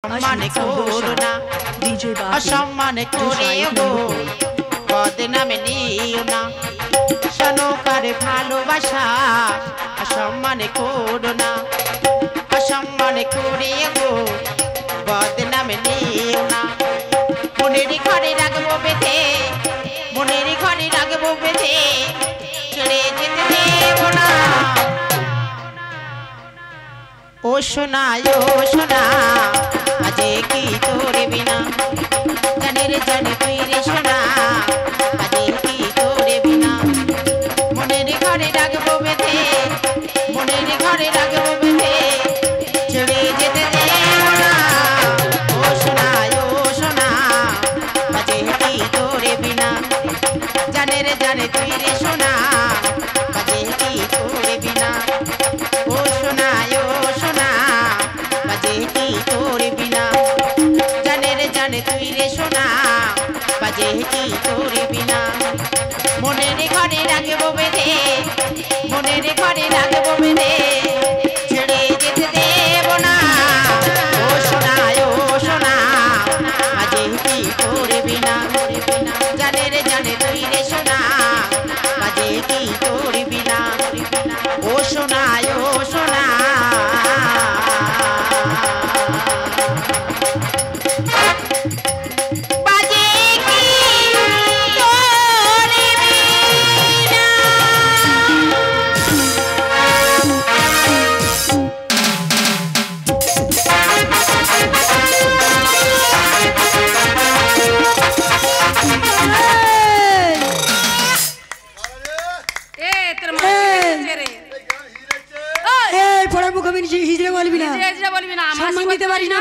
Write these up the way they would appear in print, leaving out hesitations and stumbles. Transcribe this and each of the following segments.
সম্মান করো না অসম্মান করে গো বদনামে নিও না সনকার ভালোবাসা অসম্মান করো না অসম্মান করে গো বদনামে নিও না মনের ঘরে রাখবো বেঁধে মনের ঘরে রাখবো বেঁধে ছেড়ে যেতে দেব না ও সোনা আজে কি তোর বিনা জানে রে জানে তুই রে সোনা আজে কি তোর বিনা মনের ঘরে রাখবো বেঁধে মনের ঘরে রাখবো বেঁধে ছেড়ে যেতে দেব না ও সোনা আজে কি তোর বিনা জানে রে জানে তুই রে সোনা আজে কি তোর বিনা ও সোনা বাজে কি তোর বিনা জানে রে জানে তুই রে সোনা বাজে কি তোর বিনা মনের ঘরে রাখবো বেঁধে মনের ঘরে রাখবো বেঁধে ছেড়ে যেতে দেব না ও সোনা বাজে কি তোর বিনা জানে রে জানে তুই রে সোনা বাজে কি তোর বিনা ও সোনা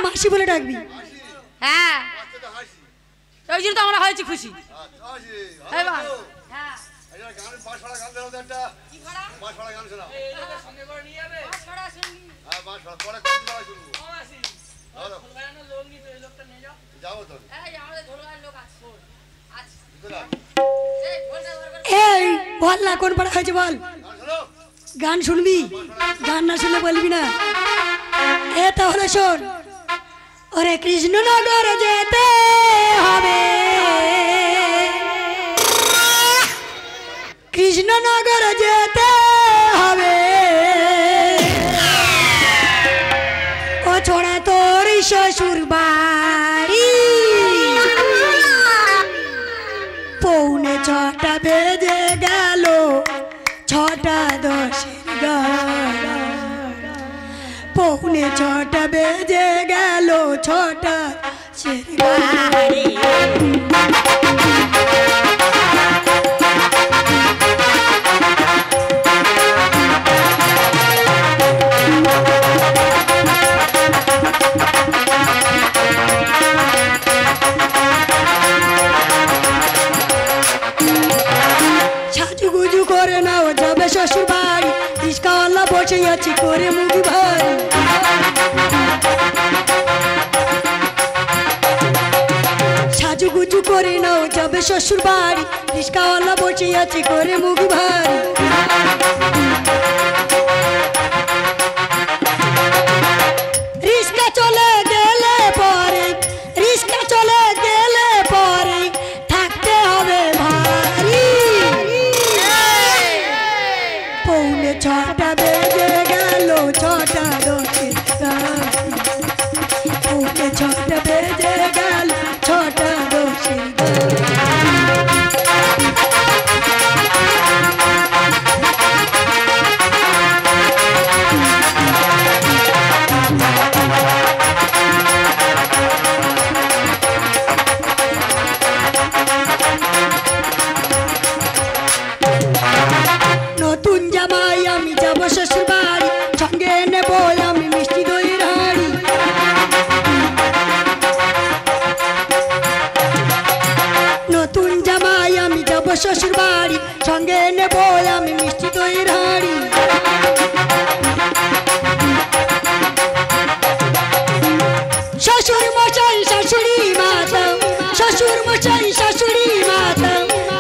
মাসি বলে ডাকবি হ্যাঁ ওই জন্য তো আমরা হয়েছি খুশি বল না কোন পাড়া হয়েছে বল গান শুনবি গান না শুনলে বলবি না এ তাহলে শোন ওরে কৃষ্ণনগর যেতে হবে কৃষ্ণনগর যেতে হবে ও ছোড়া তোর শ্বশুর বাড়ি পৌনে 6টা বেজে গেল 6টা 10 পৌনে 6টা বেজে গেল 6টা গাড়ি সাজুগুজু করে নাও যাবে শ্বশুর বাড়ি রিস্কাওয়ালা বসে আছি করে মুখি ভাই সাজুগুজু করে নাও যাবে শ্বশুর বাড়ি রিস্কাওয়ালা বসে আছি করে মুখি ভাই রিস্কা চলে গেলে পরে রিস্কা চলে গেলে পরে থাকতে হবে ভারী পৌনে 6টা বেজে গেল 6টা 10 পৌনে 6টা বেজে গেল 6টা 10 নতুন জামাই আমি যাব শ্বশুর বাড়ি সঙ্গে নেব আমি মিষ্টি দইয়ের হাঁড়ি নতুন জামাই আমি যাব শ্বশুর বাড়ি সঙ্গে নেব আমি মিষ্টি দইয়ের হাঁড়ি শ্বশুর মশাই শাশুড়ি মাতা শ্বশুর মশাই শাশুড়ি মাতা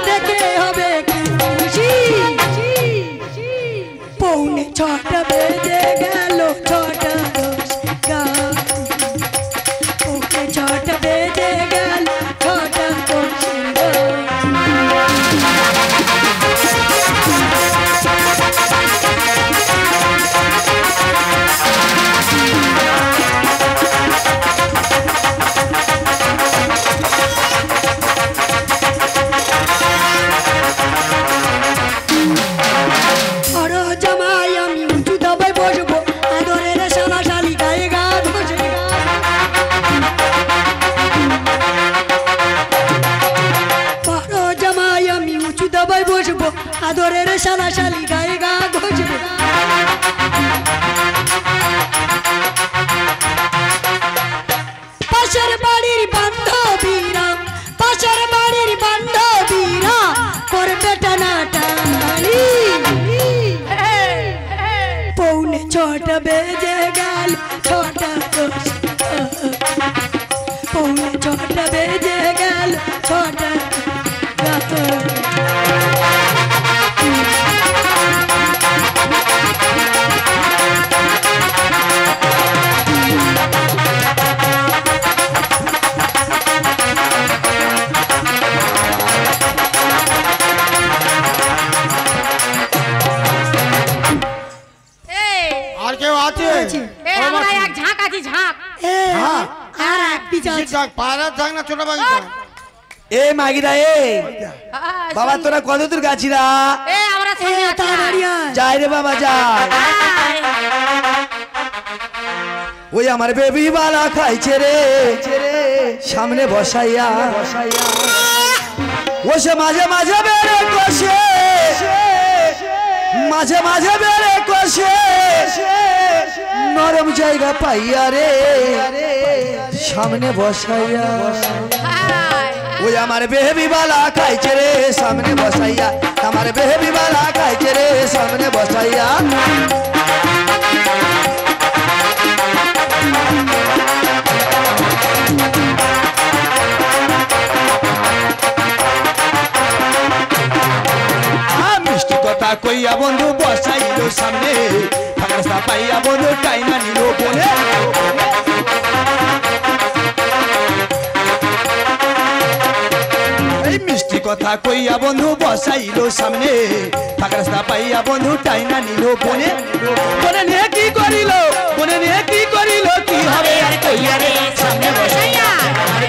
দেখে হবে খুশি পৌনে 6টা বেজে গেল 6টা 10 শালা শালি গায়ে গা ঘষবে পাশের বাড়ির বান্ধবীরা পাশের বাড়ির বান্ধবীরা করবে টানাটানি পৌনে 6টা বেজে গেল 6টা 10 পৌনে 6টা বেজে গেল 6টা বাবা তোরা কত দূর গাছিরা যাই রে বাবা যাই ওই আমার বেবি বালা খাইছে রে সামনে বসাইয়া ও সে মাঝে মাঝে বেড়ে কষে মাঝে মাঝে বেড়ে কষে নরম জায়গা পাইয়া রে সামনে বসাইয়া ওই আমার বেবি বালা খাইছে রে সামনে বসাইয়া আমার বেবি বালা খাইছে রে সামনে বসাইয়া মিষ্টি কথা কইয়া বন্ধু বসাইল সামনে ফাঁকা পাইয়া বন্ধু টাইনা নিল বলে মিষ্টি কথা কইয়া বন্ধু বসাইল সামনে ফাঁকা রাস্তা পাইয়া বন্ধু টাইনা নিল বনে বনে নিয়ে কি করিল বনে নিয়ে কি করিল কি হবে আর কইয়া রে সামনে বসাইয়া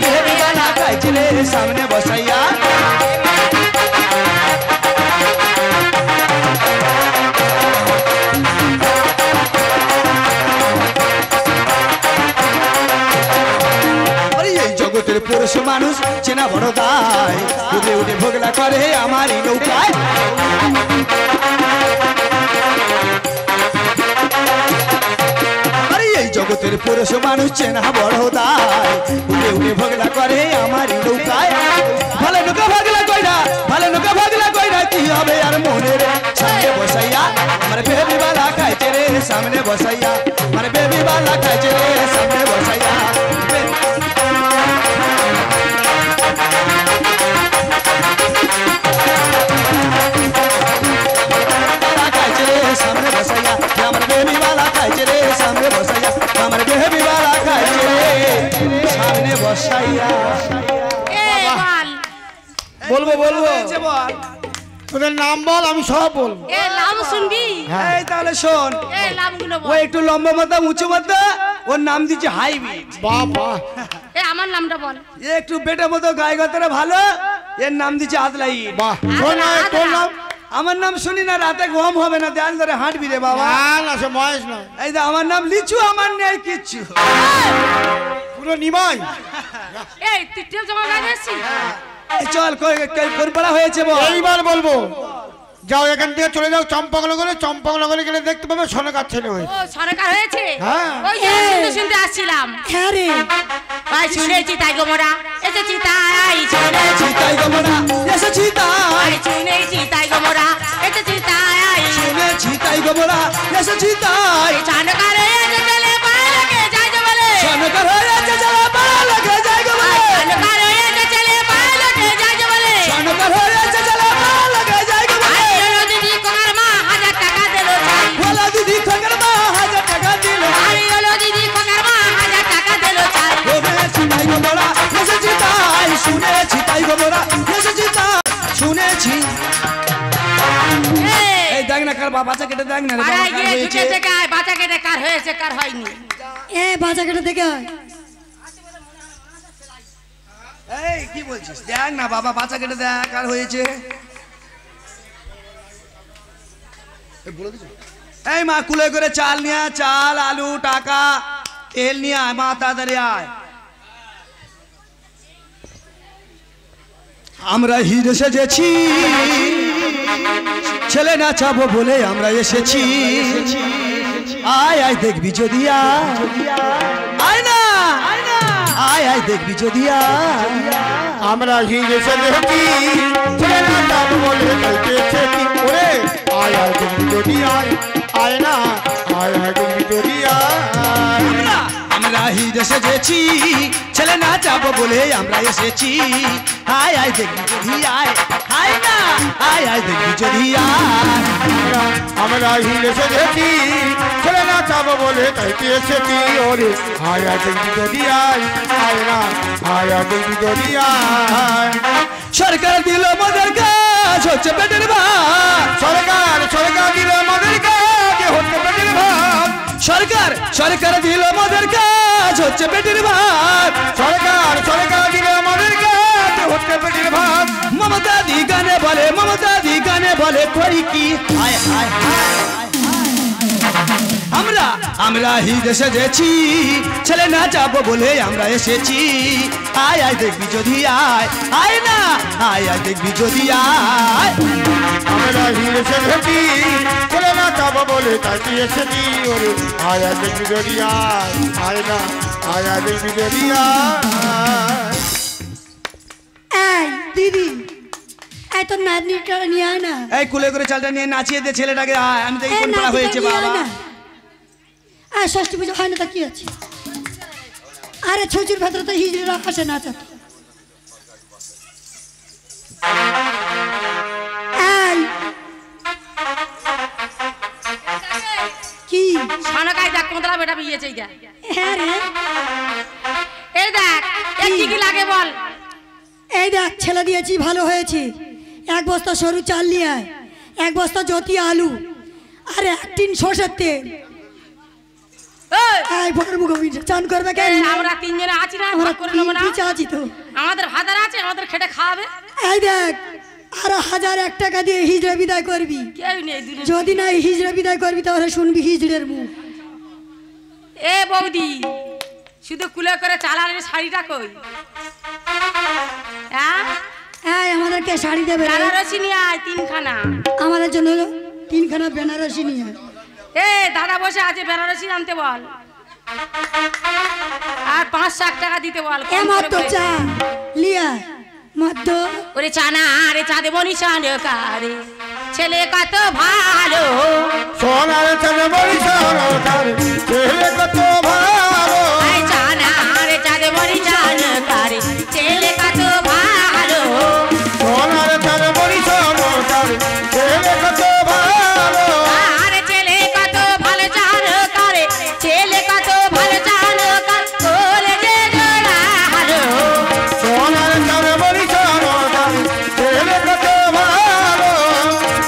বেবি বালা খাইছে রে সামনে বসাইয়া জগতের পুরুষ মানুষ চেনা বড় দায় উঠে উঠে ভোগলা করে আমারই নৌকায় এই জগতের পুরুষ মানুষ চেনা বড় দায় উঠে উঠে ভোগলা করে আমারই নৌকায় ভালো নৌকা ভাগলা কইরা ভালো নৌকা ভাগলা কইরা কি হবে আর মনের সামনে বসাইয়া আমার বেবি বালা খাইছে রে সামনে বসাইয়া আমার বেবি বালা খাইছে রে সামনে বসাইয়া सामने बसाया हमारे बेबी वाला खाइছে रे सामने बसाया हमारे बेबी वाला खाइছে रे सामने बसाया বলবো বলবো বল তোদের নাম বল আমি সব বলবো এ নাম শুনবি এই তাহলে শোন এ নামগুলো ও বল একটু লম্বা মাথা উঁচু মাথা ওর নাম দিচ্ছে হাইব্রিড বাবা এ আমার নামটা বল একটু বেটা মতো গায়ে গতরে ভালো এর নাম দিচ্ছে আদলাই বাহ শোনা তোর নাম আমার নাম শুনি না রাতে ঘুম হবে না দেয়াল ধরে হাঁটবি রে বাবা না সে মহেশ না এই যে আমার নাম লিচু আমার নেই কিচ্ছু পুরো নিমাই এই তুই টেপ জমা লাগাইছিস চল কোন পাড়া হয়েছে বল এইবার বলবো যাও এখান থেকে চলে যাও চম্পকনগরে গেলে দেখতে পাবে সোনাকার ছেলে হয়েছে ও সরকার হয়েছে হ্যাঁ। ওই যে শুনতে শুনতে আসছিলাম হ্যাঁ রে ভাই শুনেছি তাই গো মোরা এসেছি তাই শুনেছি চিতাই গোমরা এসেছি তাই শুনেছি তাই গো মোরা এসেছি তাই শুনেছি তাই গোমরা এসেছি তাই চানকারে এসে চলে পায়ে লাগে যাই যে বলে সনকার হয়েছে যারা পাড়া লাগে যাই গো বলে চানকারে এসে চলে পায়ে লাগে যাই যে বলে সনকার হয়েছে যারা পাড়া লাগে যাই গো বলে আইলো দিদি কোনার মা 1000 টাকা দিলো চাই বলা দিদি খগর মা 1000 টাকা দিল আইলো দিদি কোনার মা 1000 টাকা দিলো চাই শুনেছি তাই গোমরা এসেছি তাই শুনেছি তাই গোমরা এসেছি তাই শুনেছি এই দেখ না কার বাচ্চা কেটে দেখ না রে বাবা পাড়ায় কার গিয়ে হয়েছে ঢুকে থেকে বাচ্চা কেটে কার হয়েছে কার হয়নি এ বাজা কেটে দেখে আয়। এই কি বলছিস দেখ না বাবা বাচ্চা কেটে দেখ কার হয়েছে এই মা কুলে করে চাল নিয়ে আয়, চাল আলু টাকা তেল নিয়ে আয় মা তাড়াতাড়ি আয় আমরা হিরে সেজেছি ছেলে নাচাবো বলে আমরা এসেছি আয় আয় দেখবি যদি আয় না আয় আয় দেখবি যদি আমরা হিরে সেজেছি ছেলে নাচাবো বলে এসেছি ওরে আয় আয় দেখবি যদি আয় আয় না আয় আয় দেখবি যদি আয় আমরা হিরে সেজেছি ছেলে নাচাবো বলে আমরা এসেছি আয় আয় দেখবি যদি আয় আয় না আয় আয় দেখবি যদি আয় আমরা হিরে সেজেছি ছেলে নাচাবো বলে তাইতে এসেছি ওরে আয় আয় দেখবি যদি আয় আয় না আয় আয় দেখবি যদি আয় সরকার দিল আমাদের কাজ হচ্ছে পেটের ভাত সরকার দিল আমাদের কাজ হচ্ছে পেটের ভাত সরকার দিল আমাদের কাজ হচ্ছে পেটের ভাত সরকার দিল আমাদের কাজ হচ্ছে পেটের ভাত মমতা দি গানে বলে করি কি আয় আয় আমরা হি দেশে যেছি ছেলে না যাবো বলে আমরা এসেছি আয় আয় দেখবি যদি আয় আয় না আয় আয় দেখবি যদি আয় আমরা হি দেশে যেছি ছেলে না যাবো বলে তাই এসেছি ওরে আয় আয় দেখবি যদি আয় আয় না আয় আয় দেখবি যদি আয় এই দিদি এই তোর নাতনিটা নিয়ে আয় না এই কুলে করে চালটা নিয়ে নাচিয়ে দে ছেলেটাকে আয় আমি দেখি কোন পাড়া হয়েছে বাবা আর ষষ্ঠী পুজো হয় না তা কি আছে আরে ছুচির ভেতরে তো হিজড়িরা আসে নাচাতে কি সনকাই দেখ কোনটা বেটা বিয়েছে এইটা হ্যাঁ রে এই দেখ এই কি কি লাগে বল এই দেখ ছেলে দিয়েছি ভালো হয়েছে এক বস্তা সরু চাল নিয়ে আয় এক বস্তা জ্যোতি আলু আর এক টিন সরষের তেল এই বড় মুখে চান করবে কেন আমরা তিনজনে আছি না আমরা করে নেব না আছি তো আমাদের ভাতার আছে আমাদের খেটে খাওয়াবে এই দেখ আর 1001 টাকা দিয়ে হিজড়া বিদায় করবি কেউ নেই দূরে যদি না হিজড়া বিদায় করবি তাহলে শুনবি হিজড়ের মুখ এ বৌদি শুধু কুলে করে চালানোর শাড়িটা কই হ্যাঁ এই আমাদেরকে শাড়ি দেবে রে। বেনারসি নিয়ে আয় তিনখানা আমাদের জন্য 3খানা বেনারসি নিয়ে আয়। এ দাদা বসে আছে বেনারসি আনতে বল আর 500 টাকা দিতে বল এ মাত্র চা লিয়া মাত্র ওরে চানা আরে চা দেবো নিশান কারে ছেলে কত ভালো সোনার চাঁদ বলি সোনার ছেলে কত ভালো আরে চানা আরে চা দেবো নিশান কারে ছেলে কত ভালো সোনার চাঁদ বলি সোনার ছেলে কত ভালো আরে ছেলে কত ভালো চান করে ছেলে কত ভালো চান করে যে জোড়া হালো সোনার চাঁদ বলি সোনার ছেলে কত ভালো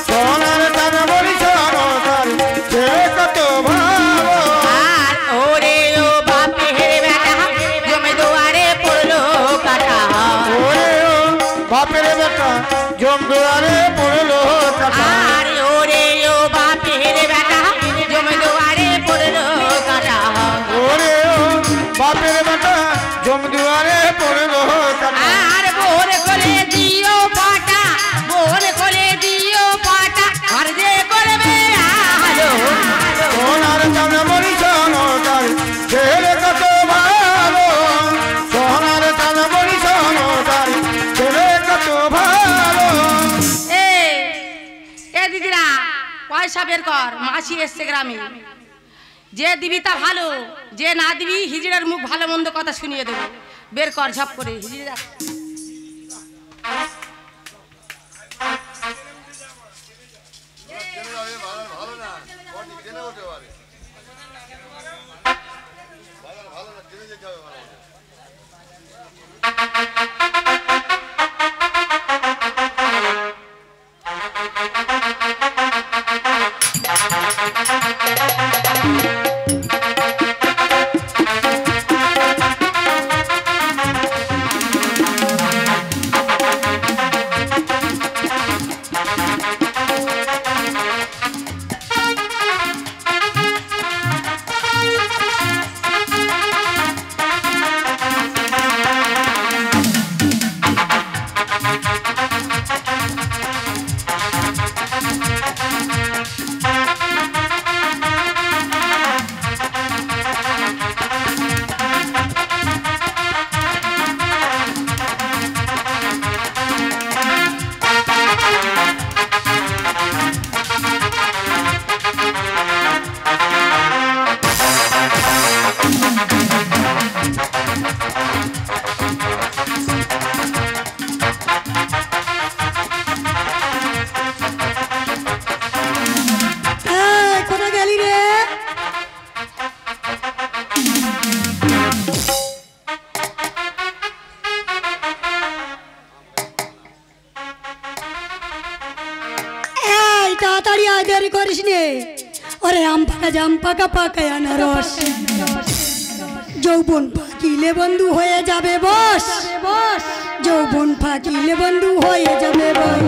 সোনার চাঁদ বলি সোনার ছেলে কত ভালো আর ওরে ও বাপে হেরে বেটা জমে দুয়ারে পড়লো কাটা ওরে ও বাপের বেটা জম দুয়ারে পড়লো কাটা আর ওরে ও বাপে হেরে বেটা জমে দুয়ারে পড়লো কাটা ওরে ও বাপের বেটা জম দুয়ারে পড়লো কাটা আর বোর করে দিও পাটা বোর করে দিও পাটা আর যে করবে আলো সোনার চাঁদ বলি সোনার ছেলে কত ভালো সোনার চাঁদ বলি সোনার ছেলে কত ভালো এ দিদিরা পয়সা বের কর মাসি এসছে গ্রামে যে দিবি তা ভালো যে না দিবি হিজড়ের মুখ ভালো মন্দ কথা শুনিয়ে দেবো বের কর ঝপ করে হিজড়িরা আয় দেরি করিস নে ওরে আম পাকা জাম পাকা পাকা আনারস যৌবন ফাঁকিলে বন্ধু হয়ে যাবে বস যৌবন ফাঁকিলে বন্ধু হয়ে যাবে বস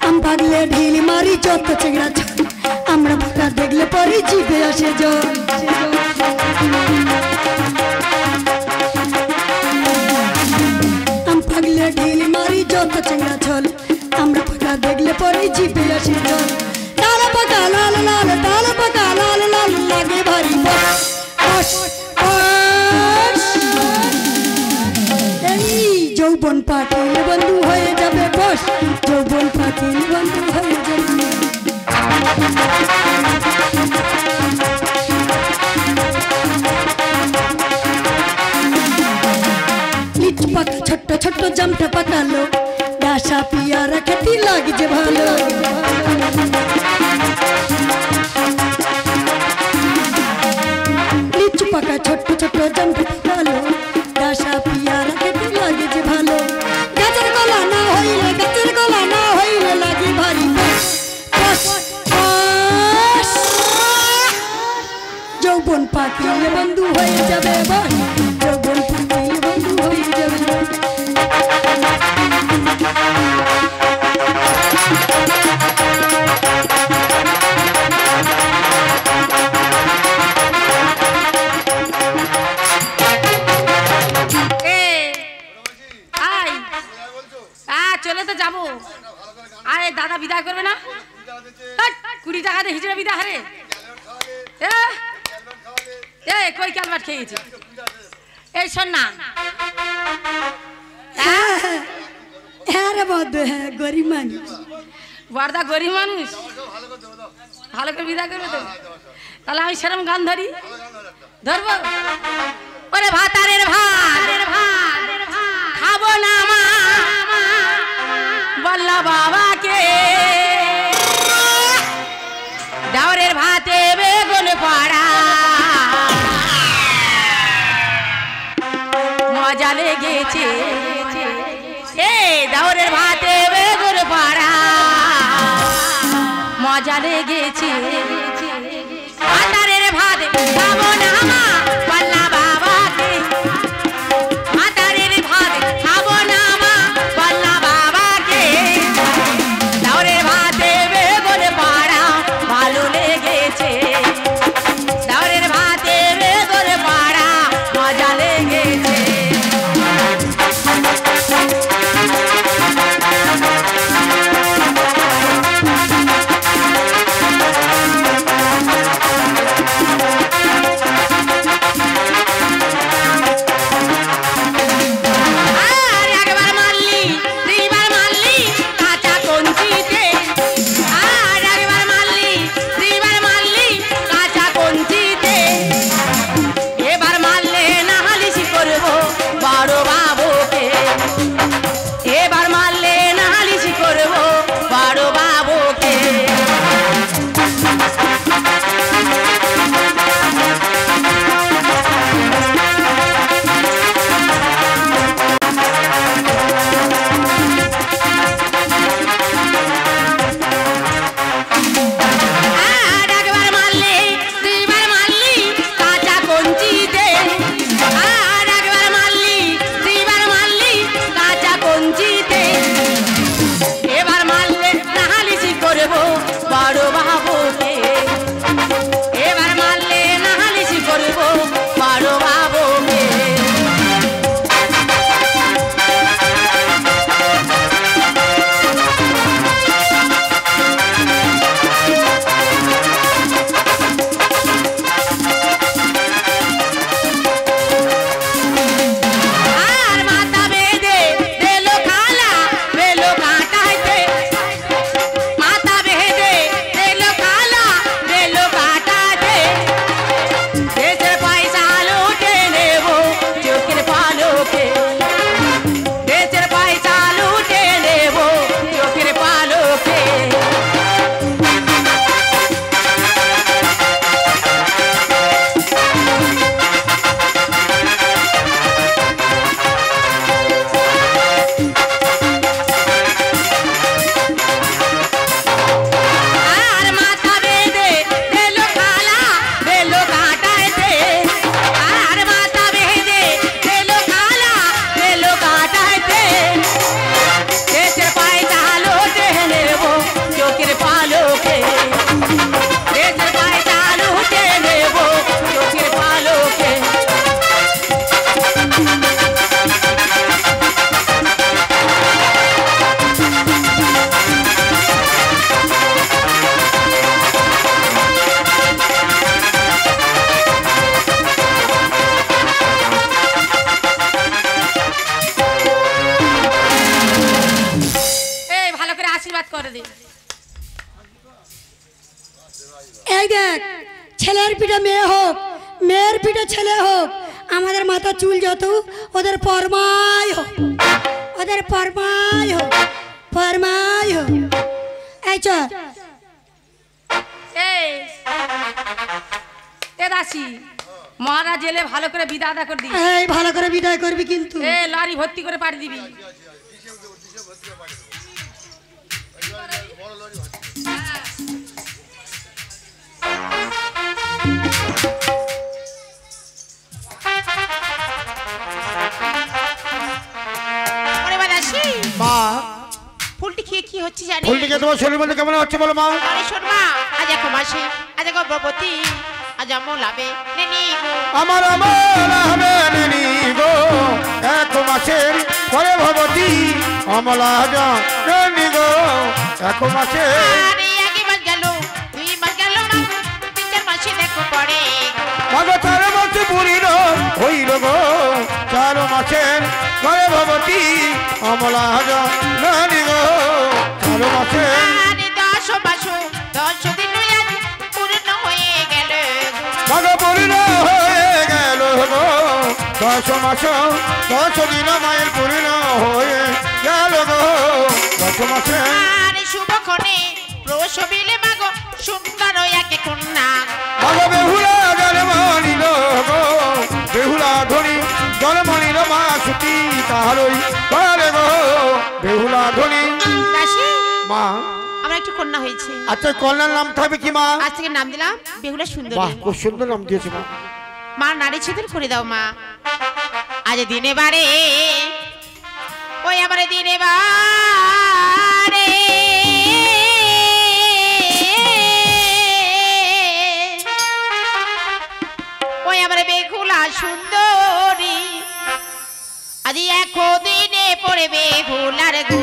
আম পাগলে ঢিল মারি যত চিংড়া আমরা ফাঁকা দেখলে পরে জিভে আসে জল আম পাগলে ঢিল মারি যত চিংড়া ছল আমরা ফাঁকা দেখলে পরে জিভে আসে জল তালা পাকা লাল লাল তালা পাকা লাল লাল লাগে ভারী বস এই যৌবন পাখিলে বন্ধু হয়ে যাবে বস যৌবন পাখিলে বন্ধু হয়ে যাবে লিচু পাকা ছোট্ট ছোট্ট জামটা পাকালো ডাসা পিয়ারা খেতে লাগছে ভালো লিচু পাকা ছোট্ট ছোট্ট জামটা পাকালো ডাসা পিয়ারা খেতে লাগছে ভালো গাছের গলা না হইলে লাগে ভারী যৌবন পাখিলে বন্ধু হয়ে যাবে বস যৌবন পাখিলে বন্ধু হয়ে যাবে চলে তো যাবো আরে দাদা বিদায় করবে না 20 টাকাতে হিজড়া বিদায় হারে কই ক্যালবাট খেয়ে গেছে এই শোন না হ্যাঁ রে বদ হ্যাঁ গরিব মানুষ বর্দা গরিব মানুষ ভালো করে বিদায় করবে তো তাহলে আমি সেরকম গান ধরবো ওরে ভাতারের ভাত খাবো না মা বল্লা বাবাকে দাওরের ভাতে বেগুন পড়া মজা লেগেছে দাওরের ভাতে বেগুন পড়া মজা লেগেছে ভাতারের ভাত খাবো না মা বল্লা বাবাকে ভাতারের ভাত খাবো না মা বল্লা বাবাকে দাওরের ভাতে বেগুন পড়া ভালো লেগেছে দাওরের ভাতে বেগুন পড়া মজা লেগেছে এই দেখ, ছেলের পিঠে মেয়ে হোক, মেয়ের পিঠে ছেলে হোক, আমাদের মাথা চুল যত ওদের পরমাই হোক, ওদের পরমাই হোক, পরমাই হোক। এই চ এ দাসি, মহারাজ এলে ভালো করে বিদায় আদা করে দিবি। এই ভালো করে বিদায় করবি কিন্তু। এ লরি ভর্তি করে পাঠিয়ে দিবি। ওরে বাদাসি, মা ফুলটি খেয়ে কি হচ্ছে জানি? ফুলটিকে তোমার শরীর মধ্যে কেমন হচ্ছে বলো মা? আরে শোন মা, আজ এক মাসে, আজ এক গর্ভবতী, আজ আমলাবে নেনি গো। আমার হবে নেনি গো, এক মাসের পরে ভবতী অমলা নেনি গো, এক মাসে। আরে আগে মাস গেল, 2 মাস গেল মা, 3-4 মাসে দেখো পড়ে মাগো 4 মাসে পুরিল হইল গো, 4 মাসের পরে ভবতী অমলা নেনি গো, 4 মাসে। আরে 10 মাস 10 দিন আজ পূর্ণ হয়ে গেল মাগো পূর্ণ হয়ে গেল গো, 10 মাস 10 দিন মায়ের পূর্ণ হয়ে গেল গো, 10 মাসে। আরে শুভক্ষণে প্রসবিলে মাগো সুন্দর এক কন্যা। মাগো বেহুলা জন্ম নিল গো, বেহুলা ধনী জন্ম নিল মা সুতি তাহারই পারে গো, বেহুলা ধনী। দাসী, মা আমার একটু কন্যা হয়েছে, আচ্ছা কন্যার নাম থাকবে কি মা? আজ থেকে নাম দিলাম বেহুলা সুন্দরী। বাহ, খুব সুন্দর নাম দিয়েছে মা। মা নারী ছেদন করে দাও মা, আজ দিনে বারে, ওই আমার দিনে বারে ওই আমার বেহুলা সুন্দরী, আজ একো দিনে পড়ে বেহুলার গো,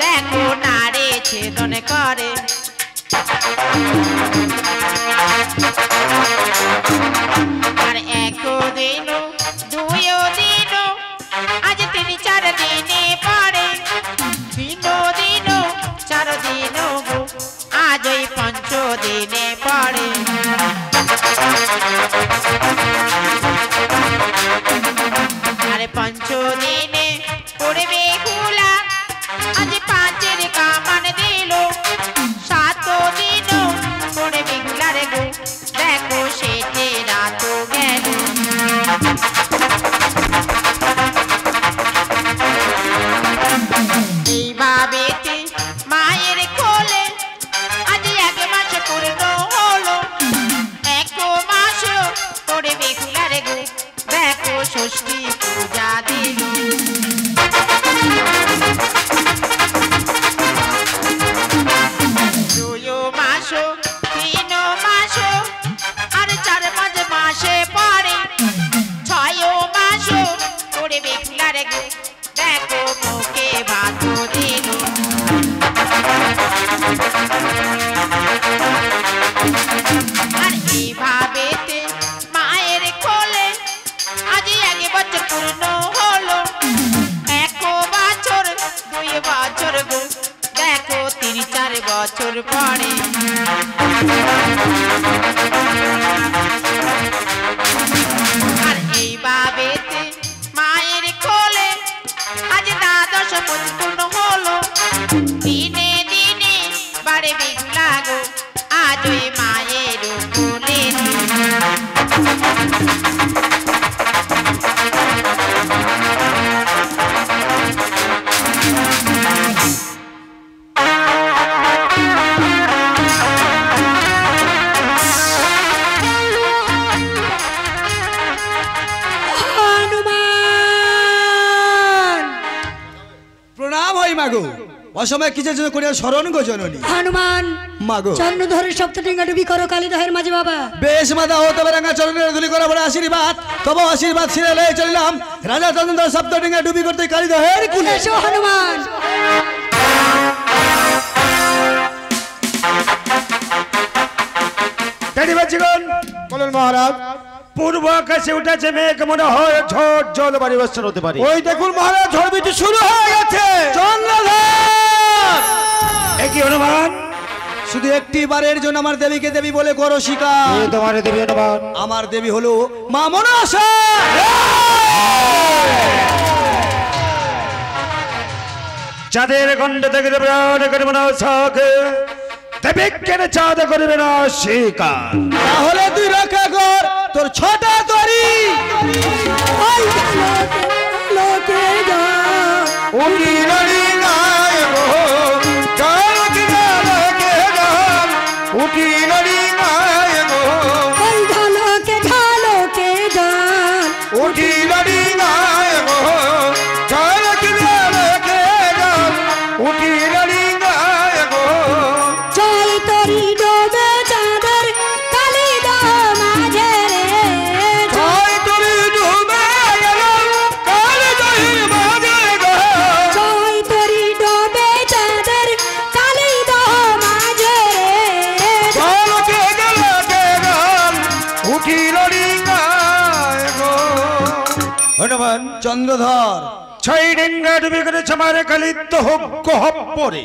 দেখো নারী ছেদন করে। আর একো দিন 2 দিন, আজ 3-4 দিনে পরে, 3 দিন 4 দিন গো, আজ ওই 5 দিনে পরে। আরে 5 দিনে পড়বে বেহুলা, আজ 5-এর কামান দিল, 7 দিন পড়বে বেহুলার গো, দেখো সেটে রাত গেল। এইভাবেতে মায়ের কোলে আজ 1 মাস পূর্ণ হলো, 1 মাস পড়বে বেহুলার গো, দেখো ষষ্ঠী পূজা দিল। 2 মাস 3 মাস আর 4 মাসে পরে, 6 মাস পড়ে বেহুলার গো, দেখো মুখে ভাত দিল। আর এইভাবেতে মায়ের কোলে আজ 1 বছর পূর্ণ হলো, 1 বছর 2 বছর গো, দেখো 3-4 বছর পরে। আর এইভাবেতে মায়ের কোলে আজ 10 বছর পূর্ণ হলো, দিনে দিনে বাড়ে বেহুলা গো, আজ ওই মায়ের কোলে। হনুমান, প্রণাম হই মাগো, অসময় কিসের জন্য করিয়া স্মরণ গো জননী? হনুমান মাগো চন্দ্রধরের সপ্তডিঙ্গা ডুবি করো কালীদহের মাঝে বাবা। বেশ মাতা ও তবে রাঙা চরণের ধুলি করা বড় আশীর্বাদ, তবে আশীর্বাদ ছিঁড়ে লয়ে চলিলাম রাজা চন্দ্র সপ্তডিঙ্গা ডুবি করতে কালীদহের কুলে। এসো হনুমান। ড্যাডি বাচ্চিগণ বলুন মহারাজ। পূর্ব আকাশে উঠেছে মেঘ, মনে হয় ঝড় জল বাড়ি বর্ষণ হতে পারে। ওই দেখুন মহারাজ, ঝড় বৃষ্টি শুরু হয়ে গেছে। এ কি হনুমান, শুধু একটি বারের জন্য আমার দেবীকে দেবী বলে করো স্বীকার। তোমার দেবী অনুমান। আমার দেবী হলো মা মনসা। চাঁদের গন্ড থেকে প্রাণ করবে না সাকে, দেবী কেন চাঁদ করবে না স্বীকার। তাহলে তুই রক্ষা কর তোর ছটা তরি। ওই লোকে গা উঠি লড়ি গায় গো জলকে জলকে জল উঠি লড়ি গায় গো ওই ঝালকে ঝালকে জল উঠি লড়ি গায় গো জলকে জলকে জল উঠি লড়ি গায় গো জল তরি ডোবে চাঁদের কালি দাও মাঝে রে জয় তুমি ডুবে গেল কাল জয় মাঝে গো জয় তরি ডোবে চাঁদের কালি দাও মাঝে রে জলকে জলকে জল উঠি লড়ি গায় গো হনুমান চন্দ্রধর ছয় ডিঙ্গা ডুবে করেছে আমার কালিত্য হোক হপ্পরে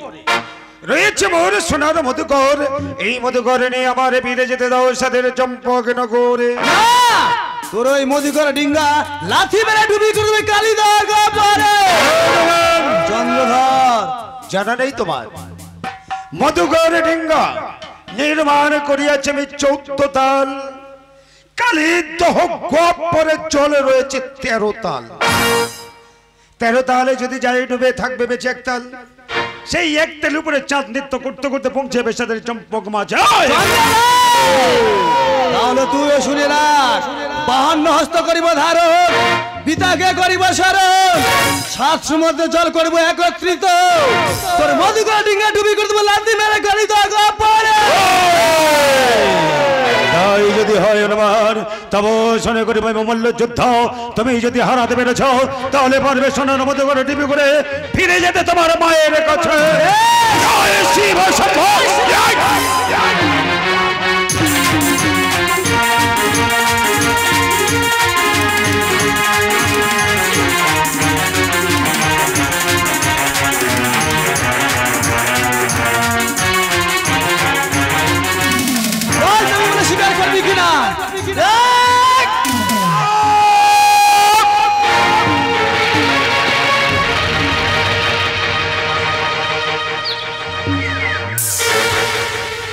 রয়েছে মোর সোনার মধুকর, এই মধুকর নিয়ে আমার ফিরে যেতে দাও সাদের চম্পক নগরে। তোর ওই মধুকর ডিঙ্গা লাথি মেরে ডুবি করে দেবে কালিদার পরে। চন্দ্রধর জানা নেই তোমার মধুকর ডিঙ্গা নির্মাণ করিয়াছে আমি 14 তাল, কালিত্য হোক গপ্পরে চলে রয়েছে 13 তাল। 13 তালে যদি যাই ডুবে থাকবে বেঁচে এক তাল, সেই এক তেল উপরে চাঁদ নৃত্য করতে করতে পৌঁছে বেশাদের চম্পক মাঝে। তাহলে তুইও শুনে রাখ, 52 হস্ত করিব ধারণ, পিতাকে করিব স্মরণ, 7 সমুদ্র জল করব একত্রিত, তোর মধুকর ডিঙ্গা ডুবি করে দেবো লাথি মেরে কালিদার পরে। তাই যদি হয় হনুমান তব শোনে করিব মল্ল যুদ্ধ, তুমি যদি হারাতে পেরেছ তাহলে পারবে সোনার মতো করে ডিবি করে ফিরে যেতে তোমার মায়ের কাছে। জয় শিব শম্ভো। বল তুমি বলে স্বীকার করবি কিনা?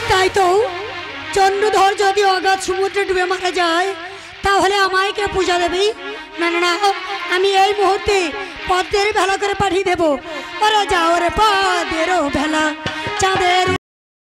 তাই তো চন্দ্রধর যদি অগাধ সমুদ্রে ডুবে মারা যায় তাহলে আমায় কে পূজা দেবে? না না না, আমি এই মুহূর্তে পদ্মের ভেলা করে পাঠিয়ে দেবো। ওরা যাও রে পদ্মেরও ভেলা চাঁদের